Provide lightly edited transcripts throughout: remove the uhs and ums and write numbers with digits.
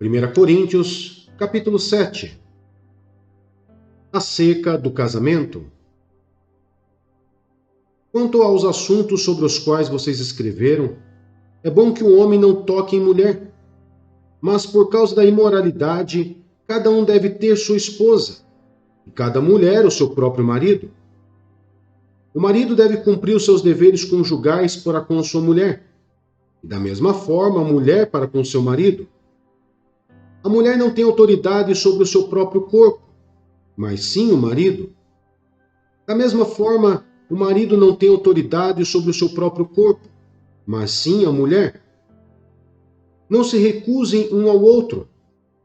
1 Coríntios, capítulo 7. Acerca do casamento. Quanto aos assuntos sobre os quais vocês escreveram, é bom que o homem não toque em mulher, mas por causa da imoralidade, cada um deve ter sua esposa, e cada mulher o seu próprio marido. O marido deve cumprir os seus deveres conjugais para com a sua mulher, e da mesma forma a mulher para com seu marido. A mulher não tem autoridade sobre o seu próprio corpo, mas sim o marido. Da mesma forma, o marido não tem autoridade sobre o seu próprio corpo, mas sim a mulher. Não se recusem um ao outro,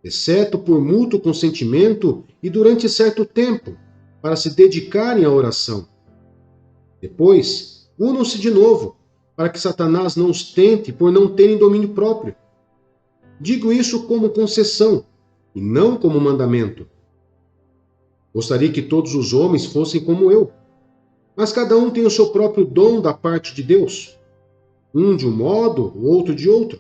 exceto por mútuo consentimento e durante certo tempo, para se dedicarem à oração. Depois, unam-se de novo, para que Satanás não os tente por não terem domínio próprio. Digo isso como concessão, e não como mandamento. Gostaria que todos os homens fossem como eu, mas cada um tem o seu próprio dom da parte de Deus, um de um modo, o outro de outro.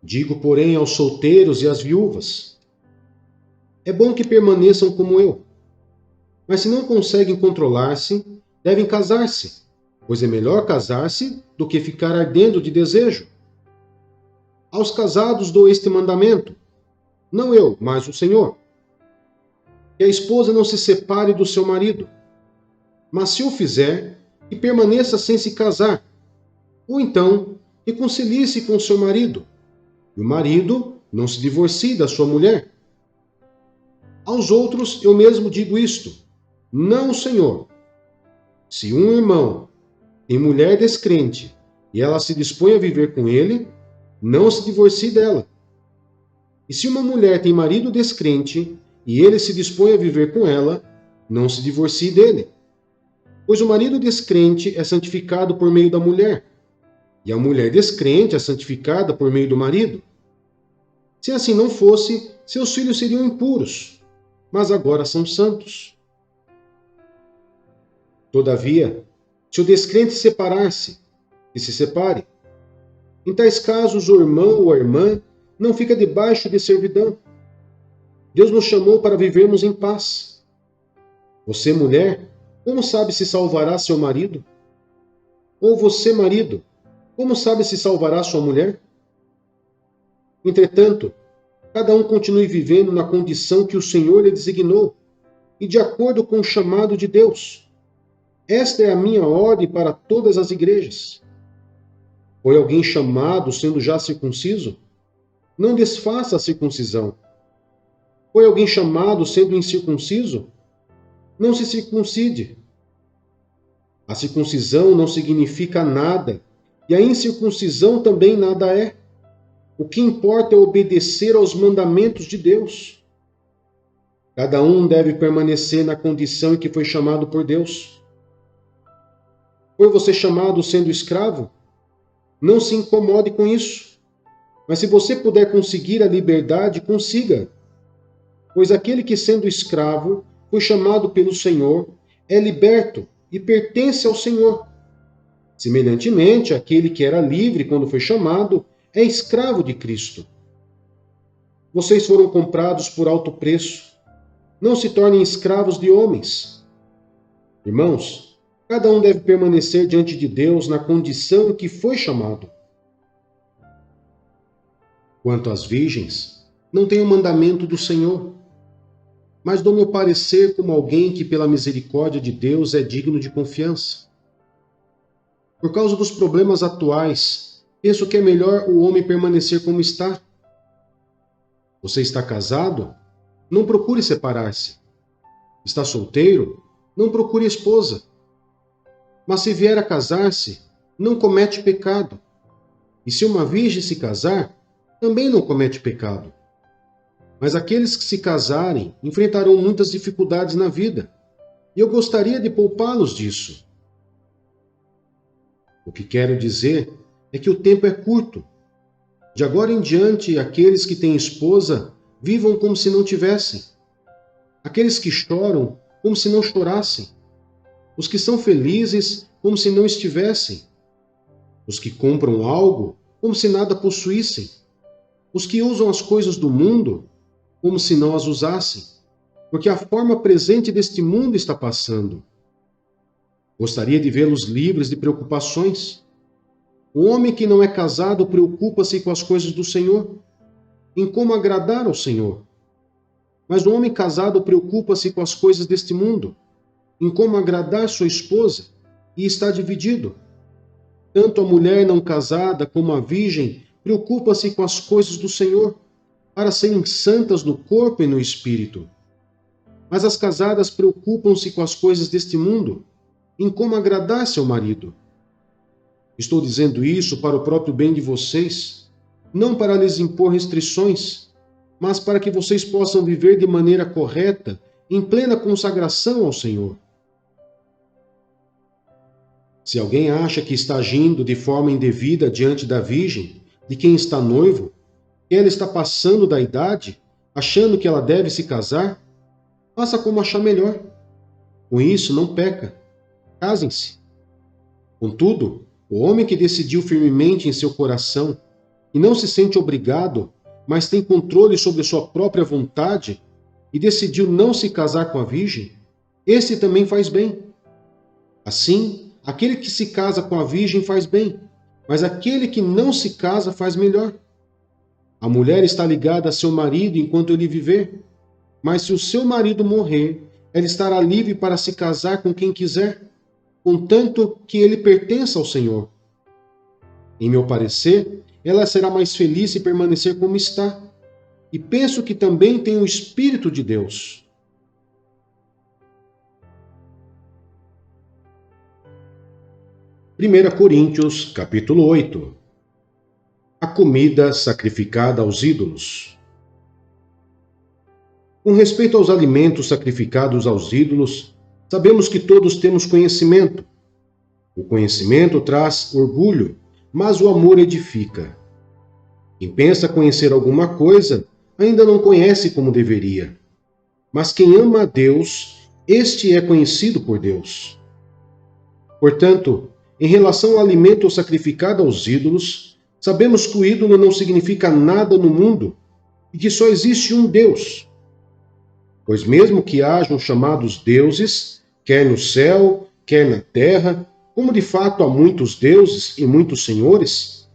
Digo, porém, aos solteiros e às viúvas: é bom que permaneçam como eu, mas se não conseguem controlar-se, devem casar-se, pois é melhor casar-se do que ficar ardendo de desejo. Aos casados dou este mandamento, não eu, mas o Senhor: que a esposa não se separe do seu marido, mas se o fizer, que permaneça sem se casar, ou então reconcilie-se com seu marido, e o marido não se divorcie da sua mulher. Aos outros eu mesmo digo isto, não o Senhor: se um irmão tem mulher descrente e ela se dispõe a viver com ele, não se divorcie dela. E se uma mulher tem marido descrente e ele se dispõe a viver com ela, não se divorcie dele. Pois o marido descrente é santificado por meio da mulher, e a mulher descrente é santificada por meio do marido. Se assim não fosse, seus filhos seriam impuros, mas agora são santos. Todavia, se o descrente separar-se, que se separe. Em tais casos, o irmão ou a irmã não fica debaixo de servidão. Deus nos chamou para vivermos em paz. Você, mulher, como sabe se salvará seu marido? Ou você, marido, como sabe se salvará sua mulher? Entretanto, cada um continue vivendo na condição que o Senhor lhe designou e de acordo com o chamado de Deus. Esta é a minha ordem para todas as igrejas. Foi alguém chamado sendo já circunciso? Não desfaça a circuncisão. Foi alguém chamado sendo incircunciso? Não se circuncide. A circuncisão não significa nada, e a incircuncisão também nada é. O que importa é obedecer aos mandamentos de Deus. Cada um deve permanecer na condição em que foi chamado por Deus. Foi você chamado sendo escravo? Não se incomode com isso. Mas se você puder conseguir a liberdade, consiga. Pois aquele que, sendo escravo, foi chamado pelo Senhor, é liberto e pertence ao Senhor. Semelhantemente, aquele que era livre quando foi chamado, é escravo de Cristo. Vocês foram comprados por alto preço. Não se tornem escravos de homens. Irmãos, cada um deve permanecer diante de Deus na condição em que foi chamado. Quanto às virgens, não tenho mandamento do Senhor, mas dou meu parecer como alguém que, pela misericórdia de Deus, é digno de confiança. Por causa dos problemas atuais, penso que é melhor o homem permanecer como está. Você está casado? Não procure separar-se. Está solteiro? Não procure esposa. Mas se vier a casar-se, não comete pecado. E se uma virgem se casar, também não comete pecado. Mas aqueles que se casarem enfrentarão muitas dificuldades na vida, e eu gostaria de poupá-los disso. O que quero dizer é que o tempo é curto. De agora em diante, aqueles que têm esposa vivam como se não tivessem. Aqueles que choram, como se não chorassem. Os que são felizes, como se não estivessem. Os que compram algo, como se nada possuíssem. os que usam as coisas do mundo como se não as usassem, porque a forma presente deste mundo está passando. Gostaria de vê-los livres de preocupações. O homem que não é casado preocupa-se com as coisas do Senhor, em como agradar ao Senhor. Mas o homem casado preocupa-se com as coisas deste mundo, em como agradar sua esposa, e está dividido. Tanto a mulher não casada como a virgem preocupa-se com as coisas do Senhor, para serem santas no corpo e no espírito. Mas as casadas preocupam-se com as coisas deste mundo, em como agradar seu marido. Estou dizendo isso para o próprio bem de vocês, não para lhes impor restrições, mas para que vocês possam viver de maneira correta, em plena consagração ao Senhor. Se alguém acha que está agindo de forma indevida diante da virgem, de quem está noivo, que ela está passando da idade, achando que ela deve se casar, faça como achar melhor. Com isso, não peca. Casem-se. Contudo, o homem que decidiu firmemente em seu coração e não se sente obrigado, mas tem controle sobre sua própria vontade e decidiu não se casar com a virgem, esse também faz bem. Assim, aquele que se casa com a virgem faz bem, mas aquele que não se casa faz melhor. A mulher está ligada a seu marido enquanto ele viver, mas se o seu marido morrer, ela estará livre para se casar com quem quiser, contanto que ele pertença ao Senhor. Em meu parecer, ela será mais feliz se permanecer como está, e penso que também tem o Espírito de Deus. Primeira Coríntios, capítulo 8. A comida sacrificada aos ídolos. Com respeito aos alimentos sacrificados aos ídolos, sabemos que todos temos conhecimento. O conhecimento traz orgulho, mas o amor edifica. Quem pensa conhecer alguma coisa, ainda não conhece como deveria. Mas quem ama a Deus, este é conhecido por Deus. Portanto, em relação ao alimento sacrificado aos ídolos, sabemos que o ídolo não significa nada no mundo e que só existe um Deus. Pois mesmo que hajam chamados deuses, quer no céu, quer na terra, como de fato há muitos deuses e muitos senhores,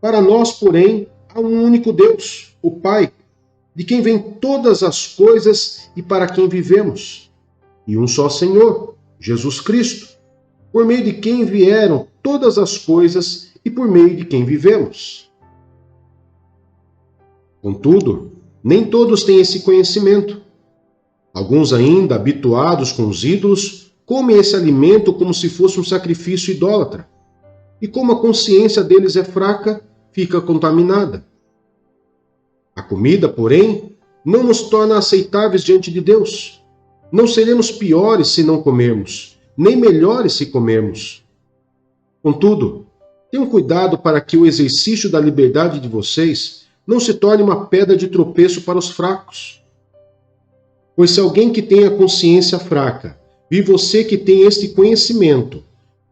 para nós, porém, há um único Deus, o Pai, de quem vêm todas as coisas e para quem vivemos, e um só Senhor, Jesus Cristo, por meio de quem vieram todas as coisas e por meio de quem vivemos. Contudo, nem todos têm esse conhecimento. Alguns ainda, habituados com os ídolos, comem esse alimento como se fosse um sacrifício idólatra. E como a consciência deles é fraca, fica contaminada. A comida, porém, não nos torna aceitáveis diante de Deus. Não seremos piores se não comermos, nem melhores se comermos. Contudo, tenham cuidado para que o exercício da liberdade de vocês não se torne uma pedra de tropeço para os fracos. Pois se alguém que tem a consciência fraca, e você que tem este conhecimento,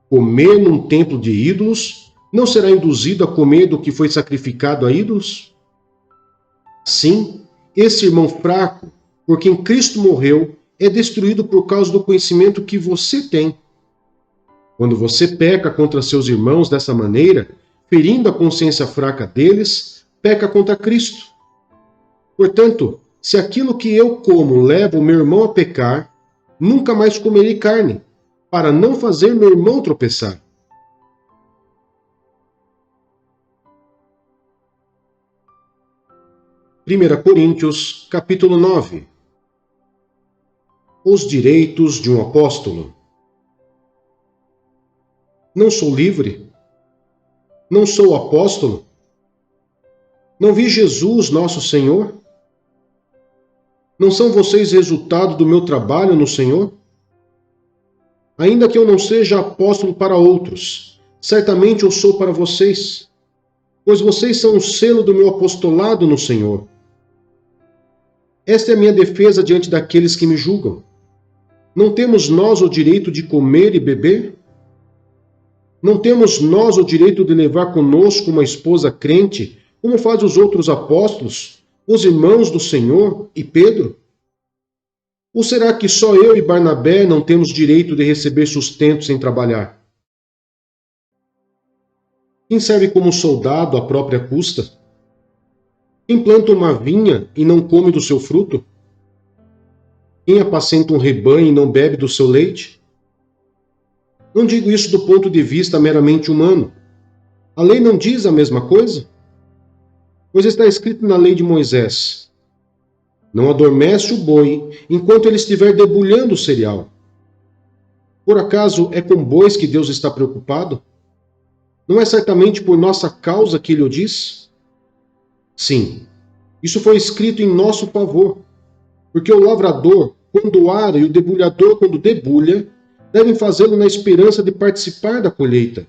comer num templo de ídolos, não será induzido a comer do que foi sacrificado a ídolos? Sim, esse irmão fraco, por quem Cristo morreu, é destruído por causa do conhecimento que você tem. Quando você peca contra seus irmãos dessa maneira, ferindo a consciência fraca deles, peca contra Cristo. Portanto, se aquilo que eu como leva o meu irmão a pecar, nunca mais comerei carne, para não fazer meu irmão tropeçar. Primeira Coríntios, capítulo 9. Os direitos de um apóstolo. Não sou livre? Não sou apóstolo? Não vi Jesus, nosso Senhor? Não são vocês resultado do meu trabalho no Senhor? Ainda que eu não seja apóstolo para outros, certamente eu sou para vocês, pois vocês são o selo do meu apostolado no Senhor. Esta é a minha defesa diante daqueles que me julgam. Não temos nós o direito de comer e beber? Não temos nós o direito de levar conosco uma esposa crente, como fazem os outros apóstolos, os irmãos do Senhor e Pedro? Ou será que só eu e Barnabé não temos direito de receber sustento sem trabalhar? Quem serve como soldado à própria custa? Quem planta uma vinha e não come do seu fruto? Quem apacenta um rebanho e não bebe do seu leite? Não digo isso do ponto de vista meramente humano. A lei não diz a mesma coisa? Pois está escrito na lei de Moisés: não adormece o boi enquanto ele estiver debulhando o cereal. Por acaso é com bois que Deus está preocupado? Não é certamente por nossa causa que ele o diz? Sim, isso foi escrito em nosso favor, porque o lavrador, quando ara, e o debulhador, quando debulha, devem fazê-lo na esperança de participar da colheita.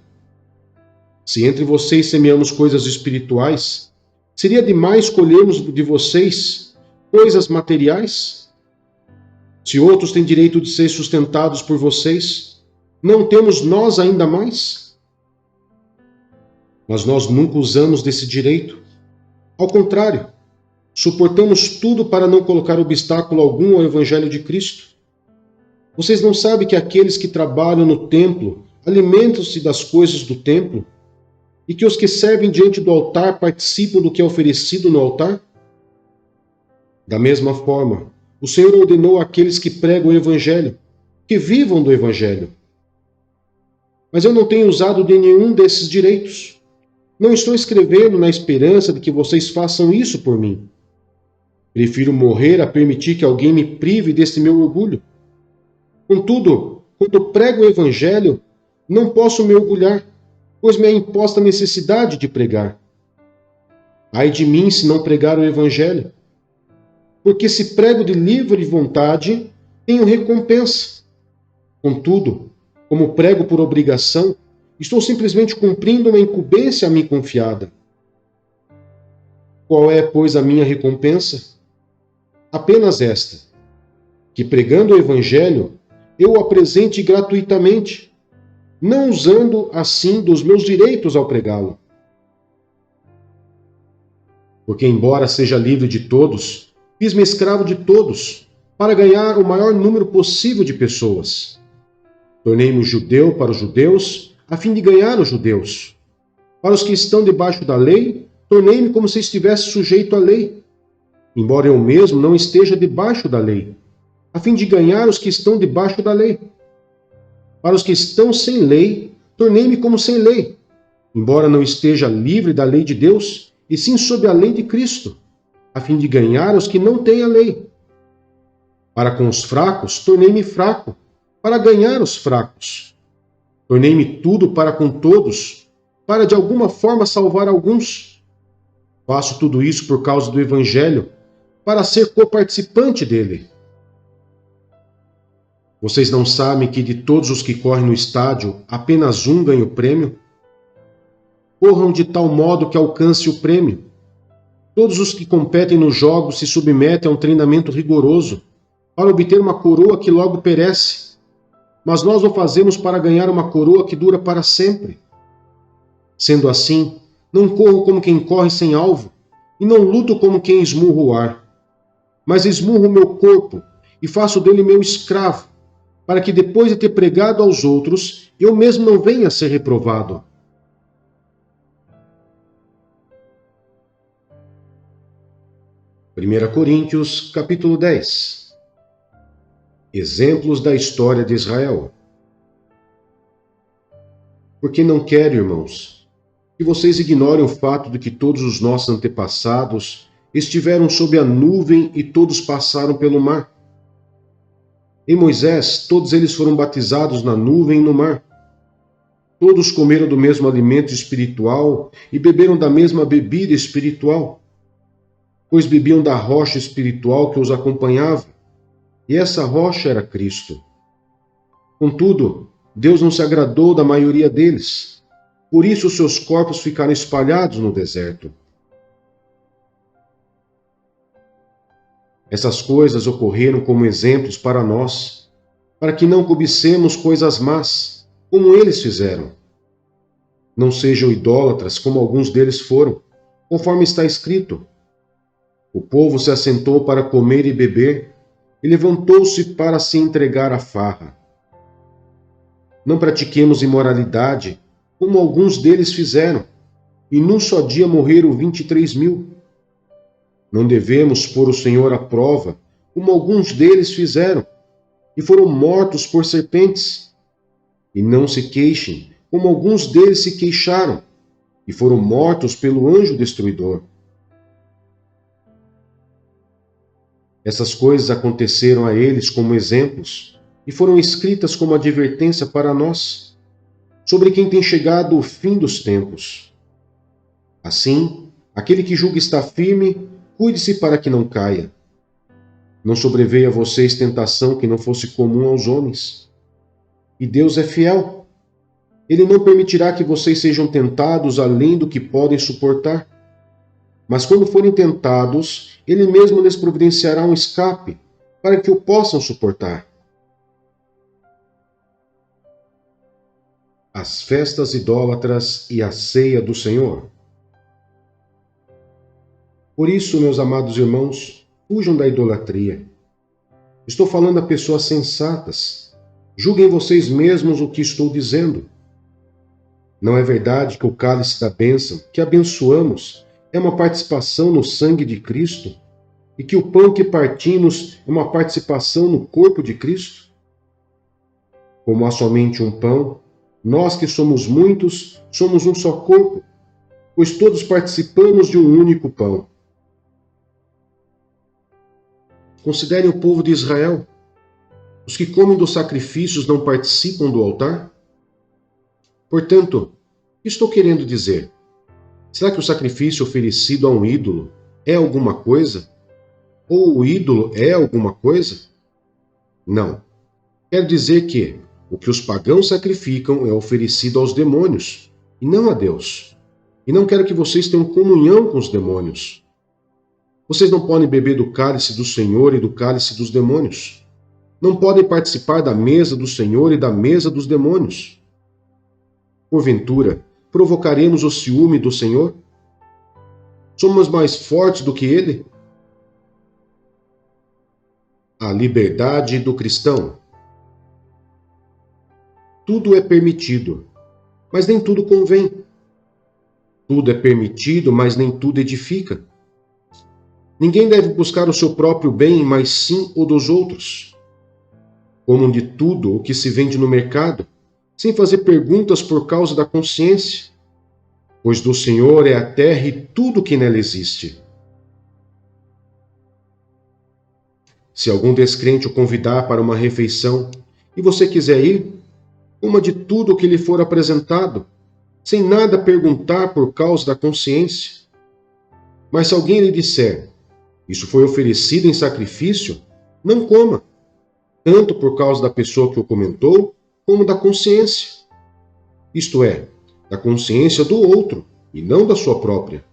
Se entre vocês semeamos coisas espirituais, seria demais colhermos de vocês coisas materiais? Se outros têm direito de ser sustentados por vocês, não temos nós ainda mais? Mas nós nunca usamos desse direito. Ao contrário, suportamos tudo para não colocar obstáculo algum ao Evangelho de Cristo. Vocês não sabem que aqueles que trabalham no templo alimentam-se das coisas do templo e que os que servem diante do altar participam do que é oferecido no altar? Da mesma forma, o Senhor ordenou àqueles que pregam o Evangelho que vivam do Evangelho. Mas eu não tenho usado de nenhum desses direitos. Não estou escrevendo na esperança de que vocês façam isso por mim. Prefiro morrer a permitir que alguém me prive desse meu orgulho. Contudo, quando prego o Evangelho, não posso me orgulhar, pois me é imposta a necessidade de pregar. Ai de mim se não pregar o Evangelho. Porque se prego de livre vontade, tenho recompensa. Contudo, como prego por obrigação, estou simplesmente cumprindo uma incumbência a mim confiada. Qual é, pois, a minha recompensa? Apenas esta: que pregando o Evangelho, eu o apresente gratuitamente, não usando assim dos meus direitos ao pregá-lo. Porque, embora seja livre de todos, fiz-me escravo de todos, para ganhar o maior número possível de pessoas. Tornei-me judeu para os judeus, a fim de ganhar os judeus. Para os que estão debaixo da lei, tornei-me como se estivesse sujeito à lei, embora eu mesmo não esteja debaixo da lei, a fim de ganhar os que estão debaixo da lei. Para os que estão sem lei, tornei-me como sem lei, embora não esteja livre da lei de Deus, e sim sob a lei de Cristo, a fim de ganhar os que não têm a lei. Para com os fracos, tornei-me fraco, para ganhar os fracos. Tornei-me tudo para com todos, para de alguma forma salvar alguns. Faço tudo isso por causa do Evangelho, para ser coparticipante dele. Vocês não sabem que de todos os que correm no estádio, apenas um ganha o prêmio? Corram de tal modo que alcance o prêmio. Todos os que competem nos jogos se submetem a um treinamento rigoroso, para obter uma coroa que logo perece. Mas nós o fazemos para ganhar uma coroa que dura para sempre. Sendo assim, não corro como quem corre sem alvo, e não luto como quem esmurra o ar. Mas esmurro o meu corpo, e faço dele meu escravo, para que depois de ter pregado aos outros, eu mesmo não venha a ser reprovado. Primeira Coríntios, capítulo 10. Exemplos da história de Israel. Porque não quero, irmãos, que vocês ignorem o fato de que todos os nossos antepassados estiveram sob a nuvem e todos passaram pelo mar. Em Moisés, todos eles foram batizados na nuvem e no mar. Todos comeram do mesmo alimento espiritual e beberam da mesma bebida espiritual, pois bebiam da rocha espiritual que os acompanhava, e essa rocha era Cristo. Contudo, Deus não se agradou da maioria deles, por isso seus corpos ficaram espalhados no deserto. Essas coisas ocorreram como exemplos para nós, para que não cobicemos coisas más, como eles fizeram. Não sejam idólatras como alguns deles foram. conforme está escrito: o povo se assentou para comer e beber, e levantou-se para se entregar à farra. Não pratiquemos imoralidade, como alguns deles fizeram, e num só dia morreram 23.000. Não devemos pôr o Senhor à prova, como alguns deles fizeram, e foram mortos por serpentes. E não se queixem, como alguns deles se queixaram, e foram mortos pelo anjo destruidor. Essas coisas aconteceram a eles como exemplos, e foram escritas como advertência para nós, sobre quem tem chegado o fim dos tempos. Assim, aquele que julga estar firme, cuide-se para que não caia. Não sobreveia a vocês tentação que não fosse comum aos homens. E Deus é fiel. Ele não permitirá que vocês sejam tentados além do que podem suportar. Mas quando forem tentados, Ele mesmo lhes providenciará um escape, para que o possam suportar. As festas idólatras e a ceia do Senhor. Por isso, meus amados irmãos, fujam da idolatria. Estou falando a pessoas sensatas. Julguem vocês mesmos o que estou dizendo. Não é verdade que o cálice da bênção, que abençoamos, é uma participação no sangue de Cristo, e que o pão que partimos é uma participação no corpo de Cristo? Como há somente um pão, nós que somos muitos, somos um só corpo, pois todos participamos de um único pão. Considerem o povo de Israel. Os que comem dos sacrifícios não participam do altar? Portanto, o que estou querendo dizer? Será que o sacrifício oferecido a um ídolo é alguma coisa? Ou o ídolo é alguma coisa? Não. Quer dizer que o que os pagãos sacrificam é oferecido aos demônios, e não a Deus. E não quero que vocês tenham comunhão com os demônios. Vocês não podem beber do cálice do Senhor e do cálice dos demônios. Não podem participar da mesa do Senhor e da mesa dos demônios. Porventura, provocaremos o ciúme do Senhor? Somos mais fortes do que Ele? A liberdade do cristão. Tudo é permitido, mas nem tudo convém. Tudo é permitido, mas nem tudo edifica. Ninguém deve buscar o seu próprio bem, mas sim o dos outros. Comam de tudo o que se vende no mercado, sem fazer perguntas por causa da consciência, pois do Senhor é a terra e tudo que nela existe. Se algum descrente o convidar para uma refeição e você quiser ir, coma de tudo o que lhe for apresentado, sem nada perguntar por causa da consciência. Mas se alguém lhe disser: isso foi oferecido em sacrifício, não coma, tanto por causa da pessoa que o comentou, como da consciência. Isto é, da consciência do outro, e não da sua própria.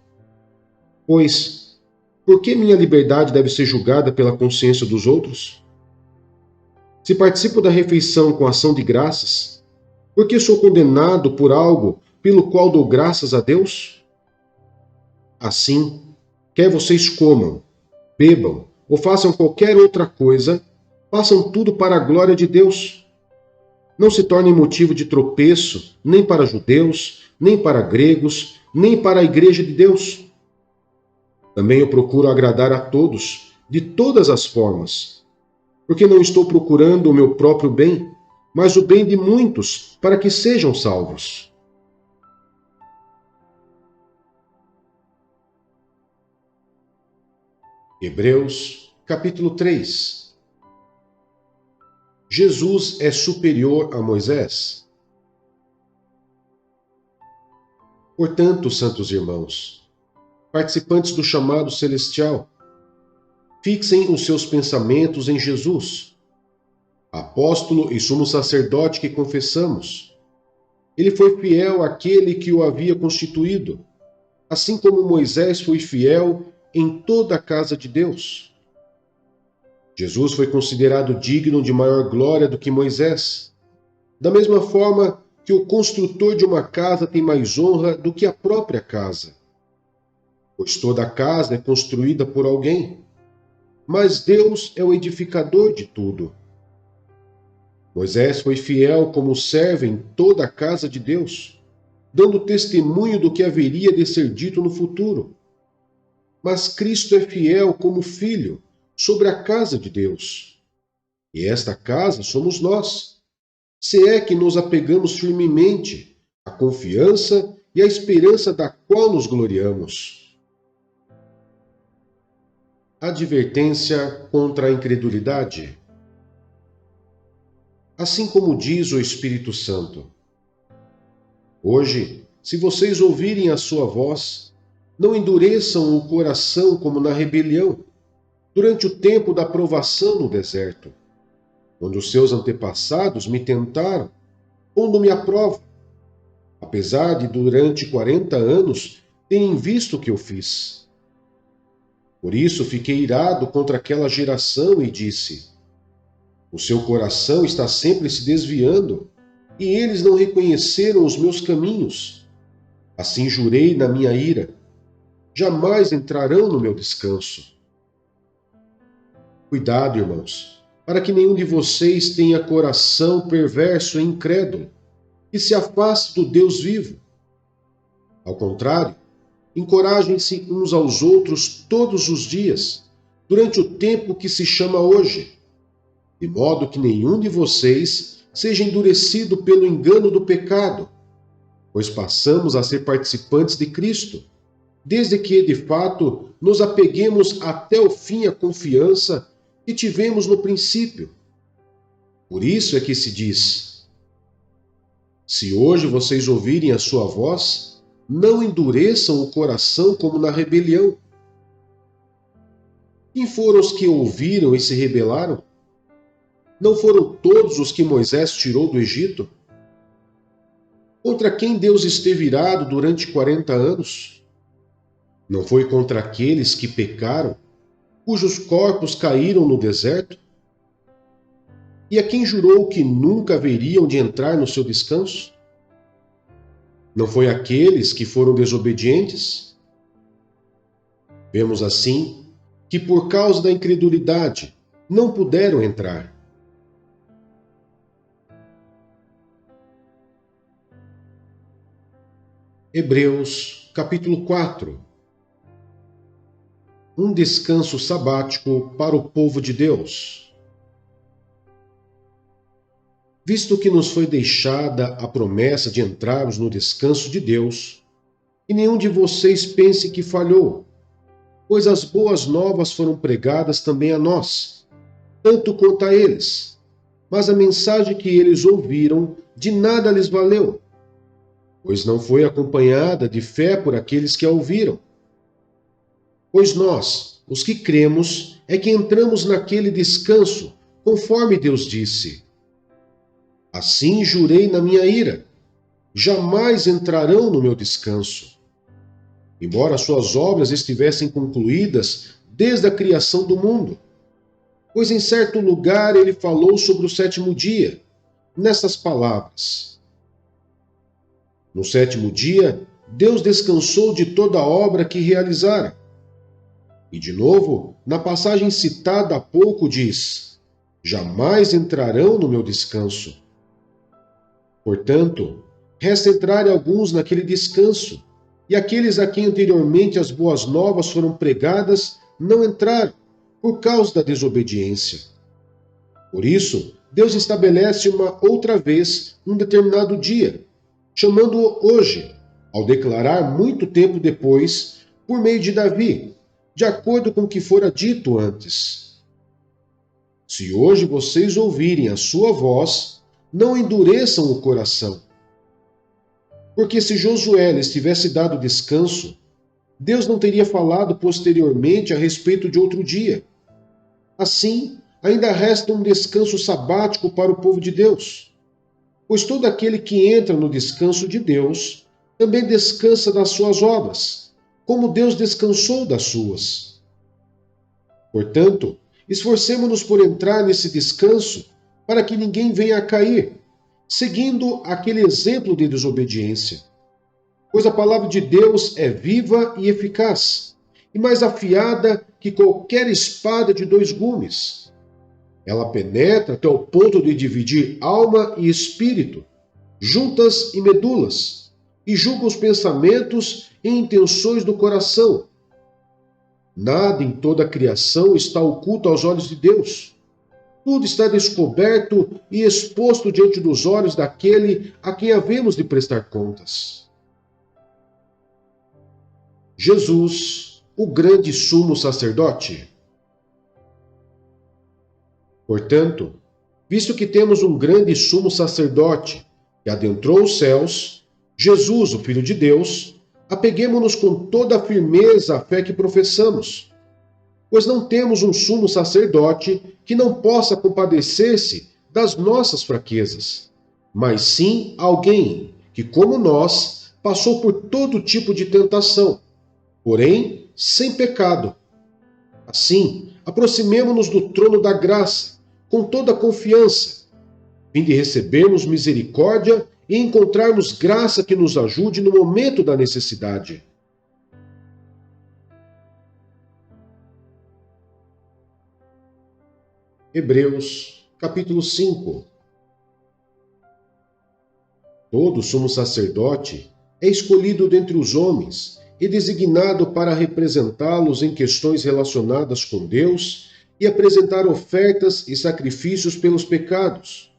Pois, por que minha liberdade deve ser julgada pela consciência dos outros? Se participo da refeição com ação de graças, por que sou condenado por algo pelo qual dou graças a Deus? Assim, quer vocês comam, bebam ou façam qualquer outra coisa, façam tudo para a glória de Deus. Não se tornem motivo de tropeço nem para judeus, nem para gregos, nem para a igreja de Deus. Também eu procuro agradar a todos, de todas as formas, porque não estou procurando o meu próprio bem, mas o bem de muitos, para que sejam salvos. Hebreus, capítulo 3. Jesus é superior a Moisés? Portanto, santos irmãos, participantes do chamado celestial, fixem os seus pensamentos em Jesus, apóstolo e sumo sacerdote que confessamos. Ele foi fiel àquele que o havia constituído, assim como Moisés foi fiel em toda a casa de Deus. Jesus foi considerado digno de maior glória do que Moisés, da mesma forma que o construtor de uma casa tem mais honra do que a própria casa. pois toda casa é construída por alguém, mas Deus é o edificador de tudo. Moisés foi fiel como servo em toda a casa de Deus, dando testemunho do que haveria de ser dito no futuro. Mas Cristo é fiel como filho sobre a casa de Deus. E esta casa somos nós, se é que nos apegamos firmemente à confiança e à esperança da qual nos gloriamos. Advertência contra a incredulidade. Assim como diz o Espírito Santo: hoje, se vocês ouvirem a sua voz, não endureçam o coração como na rebelião, durante o tempo da provação no deserto, onde os seus antepassados me tentaram, pondo-me à prova, apesar de durante 40 anos terem visto o que eu fiz. Por isso fiquei irado contra aquela geração e disse: o seu coração está sempre se desviando, e eles não reconheceram os meus caminhos. Assim jurei na minha ira: jamais entrarão no meu descanso. Cuidado, irmãos, para que nenhum de vocês tenha coração perverso e incrédulo, e se afaste do Deus vivo. Ao contrário, encorajem-se uns aos outros todos os dias, durante o tempo que se chama hoje, de modo que nenhum de vocês seja endurecido pelo engano do pecado, pois passamos a ser participantes de Cristo, desde que, de fato, nos apeguemos até o fim à confiança que tivemos no princípio. Por isso é que se diz: se hoje vocês ouvirem a sua voz, não endureçam o coração como na rebelião. Quem foram os que ouviram e se rebelaram? Não foram todos os que Moisés tirou do Egito? Contra quem Deus esteve irado durante 40 anos? Não foi contra aqueles que pecaram, cujos corpos caíram no deserto? E a quem jurou que nunca haveriam de entrar no seu descanso? Não foi aqueles que foram desobedientes? Vemos assim que por causa da incredulidade não puderam entrar. Hebreus, capítulo 4. Um descanso sabático para o povo de Deus. Visto que nos foi deixada a promessa de entrarmos no descanso de Deus, que nenhum de vocês pense que falhou, pois as boas novas foram pregadas também a nós, tanto quanto a eles, mas a mensagem que eles ouviram de nada lhes valeu, pois não foi acompanhada de fé por aqueles que a ouviram. Pois nós, os que cremos, é que entramos naquele descanso, conforme Deus disse: assim jurei na minha ira: jamais entrarão no meu descanso. Embora suas obras estivessem concluídas desde a criação do mundo. Pois em certo lugar ele falou sobre o sétimo dia, nestas palavras: no sétimo dia, Deus descansou de toda a obra que realizara. E de novo, na passagem citada há pouco diz: jamais entrarão no meu descanso. Portanto, resta entrar alguns naquele descanso, e aqueles a quem anteriormente as boas novas foram pregadas não entraram, por causa da desobediência. Por isso, Deus estabelece uma outra vez um determinado dia, chamando-o hoje, ao declarar muito tempo depois, por meio de Davi, de acordo com o que fora dito antes: se hoje vocês ouvirem a sua voz, não endureçam o coração. Porque se Josué lhes tivesse dado descanso, Deus não teria falado posteriormente a respeito de outro dia. Assim, ainda resta um descanso sabático para o povo de Deus. Pois todo aquele que entra no descanso de Deus também descansa das suas obras, como Deus descansou das suas. Portanto, esforcemo-nos por entrar nesse descanso, para que ninguém venha a cair, seguindo aquele exemplo de desobediência. Pois a palavra de Deus é viva e eficaz, e mais afiada que qualquer espada de dois gumes. Ela penetra até o ponto de dividir alma e espírito, juntas e medulas, e julga os pensamentos e intenções do coração. Nada em toda a criação está oculto aos olhos de Deus. Tudo está descoberto e exposto diante dos olhos daquele a quem havemos de prestar contas. Jesus, o grande sumo sacerdote. Portanto, visto que temos um grande sumo sacerdote que adentrou os céus, Jesus, o Filho de Deus, apeguemo-nos com toda a firmeza à fé que professamos, pois não temos um sumo sacerdote que não possa compadecer-se das nossas fraquezas, mas sim alguém que, como nós, passou por todo tipo de tentação, porém sem pecado. Assim, aproximemo-nos do trono da graça, com toda a confiança, a fim de recebermos misericórdia e encontrarmos graça que nos ajude no momento da necessidade. Hebreus, capítulo 5. Todo sumo sacerdote é escolhido dentre os homens e designado para representá-los em questões relacionadas com Deus e apresentar ofertas e sacrifícios pelos pecados.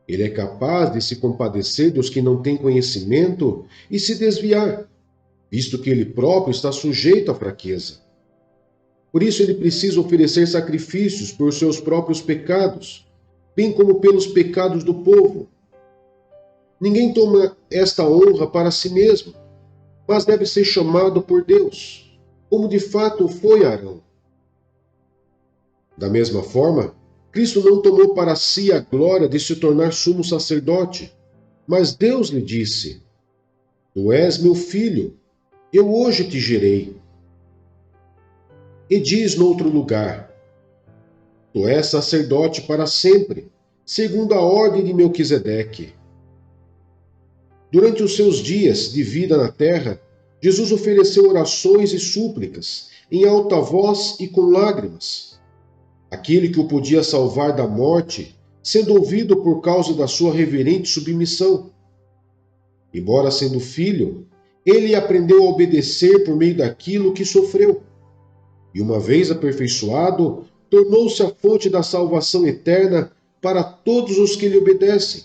Ele é capaz de se compadecer dos que não têm conhecimento e se desviar, visto que ele próprio está sujeito à fraqueza. Por isso ele precisa oferecer sacrifícios por seus próprios pecados, bem como pelos pecados do povo. Ninguém toma esta honra para si mesmo, mas deve ser chamado por Deus, como de fato foi Arão. Da mesma forma, Cristo não tomou para si a glória de se tornar sumo sacerdote, mas Deus lhe disse: Tu és meu filho, eu hoje te gerei. E diz noutro lugar: Tu és sacerdote para sempre, segundo a ordem de Melquisedeque. Durante os seus dias de vida na terra, Jesus ofereceu orações e súplicas, em alta voz e com lágrimas. Aquele que o podia salvar da morte, sendo ouvido por causa da sua reverente submissão. Embora sendo filho, ele aprendeu a obedecer por meio daquilo que sofreu. E uma vez aperfeiçoado, tornou-se a fonte da salvação eterna para todos os que lhe obedecem,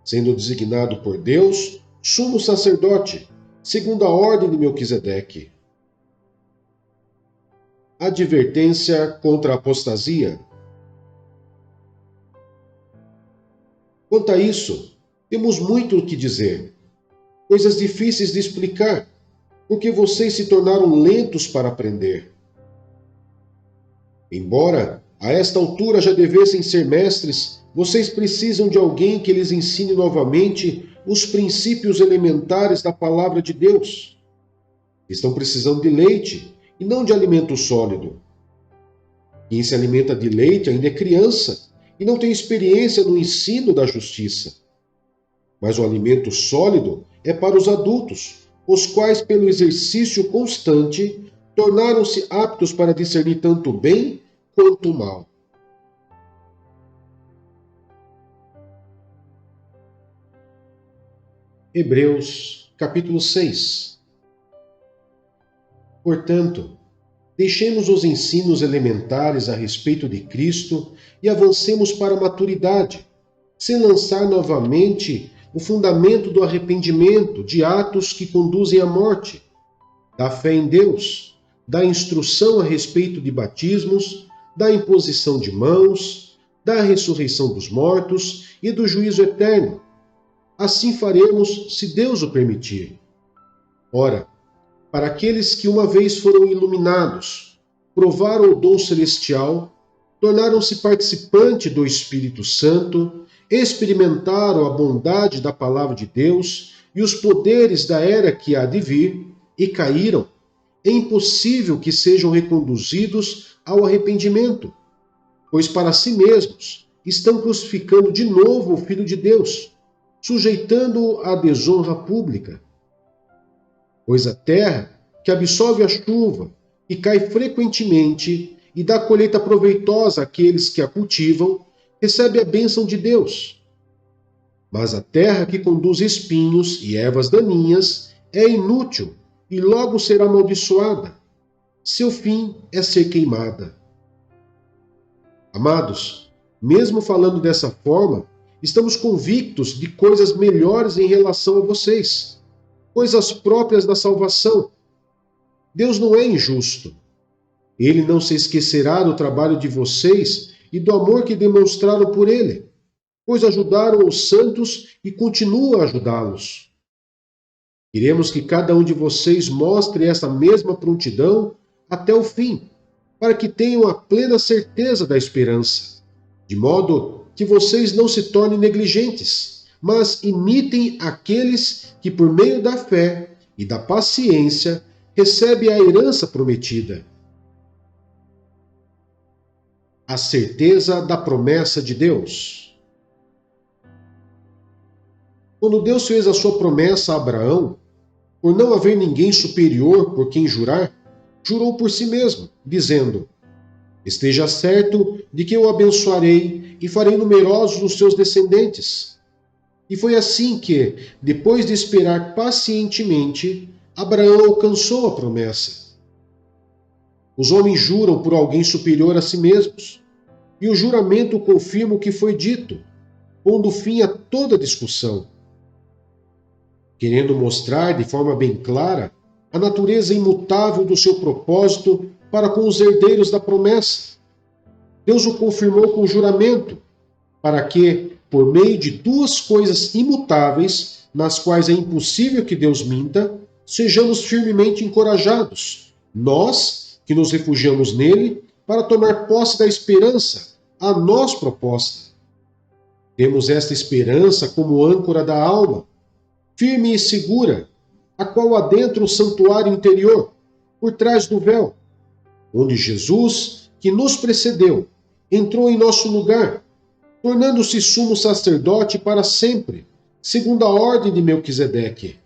sendo designado por Deus sumo sacerdote, segundo a ordem de Melquisedeque. Advertência contra a apostasia. Quanto a isso, temos muito o que dizer, coisas difíceis de explicar, porque vocês se tornaram lentos para aprender. Embora a esta altura já devessem ser mestres, vocês precisam de alguém que lhes ensine novamente os princípios elementares da palavra de Deus. Estão precisando de leite e não de alimento sólido. Quem se alimenta de leite ainda é criança e não tem experiência no ensino da justiça. Mas o alimento sólido é para os adultos, os quais, pelo exercício constante, tornaram-se aptos para discernir tanto o bem quanto o mal. Hebreus, capítulo 6. Portanto, deixemos os ensinos elementares a respeito de Cristo e avancemos para a maturidade, sem lançar novamente o fundamento do arrependimento de atos que conduzem à morte, da fé em Deus, da instrução a respeito de batismos, da imposição de mãos, da ressurreição dos mortos e do juízo eterno. Assim faremos, se Deus o permitir. Ora, para aqueles que uma vez foram iluminados, provaram o dom celestial, tornaram-se participantes do Espírito Santo, experimentaram a bondade da palavra de Deus e os poderes da era que há de vir, e caíram, é impossível que sejam reconduzidos ao arrependimento, pois para si mesmos estão crucificando de novo o Filho de Deus, sujeitando-o à desonra pública. pois a terra que absorve a chuva e cai frequentemente e dá colheita proveitosa àqueles que a cultivam, recebe a bênção de Deus. Mas a terra que conduz espinhos e ervas daninhas é inútil e logo será amaldiçoada. Seu fim é ser queimada. Amados, mesmo falando dessa forma, estamos convictos de coisas melhores em relação a vocês, coisas próprias da salvação. Deus não é injusto. Ele não se esquecerá do trabalho de vocês e do amor que demonstraram por ele, pois ajudaram os santos e continuam a ajudá-los. Queremos que cada um de vocês mostre essa mesma prontidão até o fim, para que tenham a plena certeza da esperança, de modo que vocês não se tornem negligentes, mas imitem aqueles que, por meio da fé e da paciência, recebem a herança prometida. A certeza da promessa de Deus. Quando Deus fez a sua promessa a Abraão, por não haver ninguém superior por quem jurar, jurou por si mesmo, dizendo: esteja certo de que eu o abençoarei e farei numerosos os seus descendentes. E foi assim que, depois de esperar pacientemente, Abraão alcançou a promessa. Os homens juram por alguém superior a si mesmos, e o juramento confirma o que foi dito, pondo fim a toda discussão. Querendo mostrar de forma bem clara a natureza imutável do seu propósito para com os herdeiros da promessa, Deus o confirmou com juramento, para que, por meio de duas coisas imutáveis, nas quais é impossível que Deus minta, sejamos firmemente encorajados, nós que nos refugiamos nele, para tomar posse da esperança, a nós proposta. Temos esta esperança como âncora da alma, firme e segura, a qual adentra o santuário interior, por trás do véu, onde Jesus, que nos precedeu, entrou em nosso lugar, tornando-se sumo sacerdote para sempre, segundo a ordem de Melquisedeque.